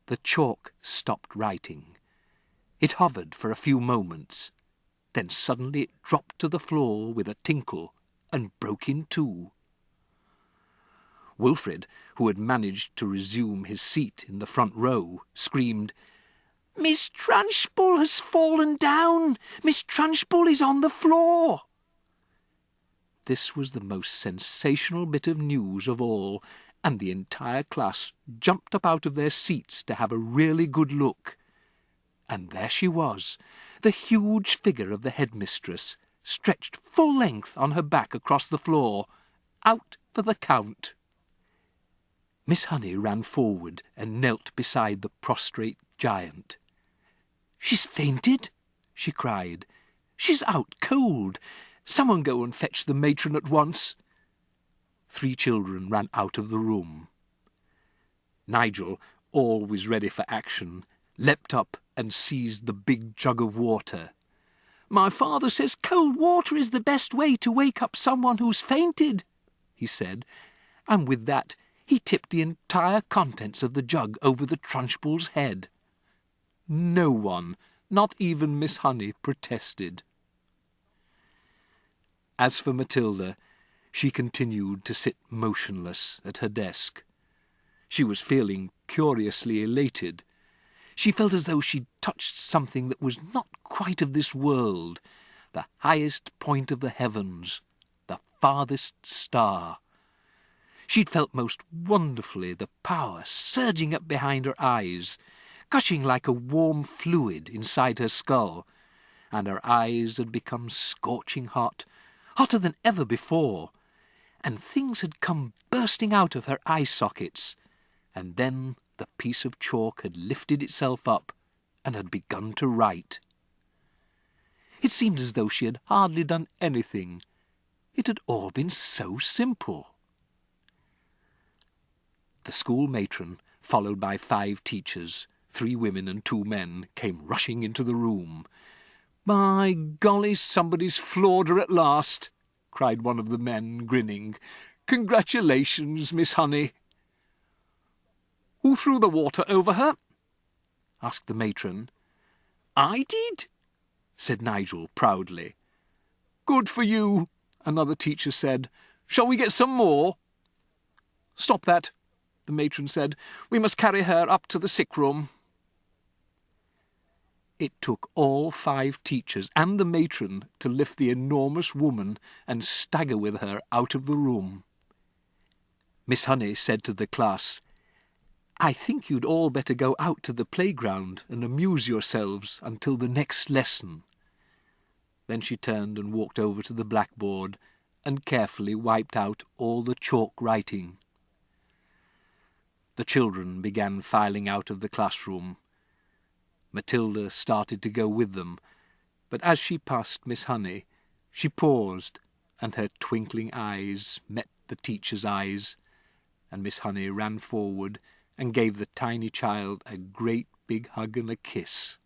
The chalk stopped writing. It hovered for a few moments. Then suddenly it dropped to the floor with a tinkle and broke in two. Wilfred, who had managed to resume his seat in the front row, screamed, "Miss Trunchbull has fallen down! Miss Trunchbull is on the floor!" This was the most sensational bit of news of all, and the entire class jumped up out of their seats to have a really good look. And there she was, the huge figure of the headmistress, stretched full length on her back across the floor, out for the count. Miss Honey ran forward and knelt beside the prostrate giant. "She's fainted," she cried. "She's out cold. Someone go and fetch the matron at once." 3 children ran out of the room. Nigel, always ready for action, leapt up and seized the big jug of water. "My father says cold water is the best way to wake up someone who's fainted," he said, and with that he tipped the entire contents of the jug over the Trunchbull's head. No one, not even Miss Honey, protested. As for Matilda, she continued to sit motionless at her desk. She was feeling curiously elated. She felt as though she'd touched something that was not quite of this world, the highest point of the heavens, the farthest star. She'd felt most wonderfully the power surging up behind her eyes, gushing like a warm fluid inside her skull, and her eyes had become scorching hot, hotter than ever before, and things had come bursting out of her eye sockets, and then the piece of chalk had lifted itself up and had begun to write. It seemed as though she had hardly done anything. It had all been so simple. The school matron, followed by 5 teachers, 3 women and 2 men, came rushing into the room. "My golly, somebody's floored her at last," cried one of the men, grinning. "Congratulations, Miss Honey." "Who threw the water over her?" asked the matron. "I did," said Nigel proudly. "Good for you," another teacher said. "Shall we get some more?" "Stop that," the matron said. "We must carry her up to the sick room." It took all 5 teachers and the matron to lift the enormous woman and stagger with her out of the room. Miss Honey said to the class, "I think you'd all better go out to the playground and amuse yourselves until the next lesson." Then she turned and walked over to the blackboard and carefully wiped out all the chalk writing. The children began filing out of the classroom. Matilda started to go with them, but as she passed Miss Honey, she paused, and her twinkling eyes met the teacher's eyes, and Miss Honey ran forward and gave the tiny child a great big hug and a kiss.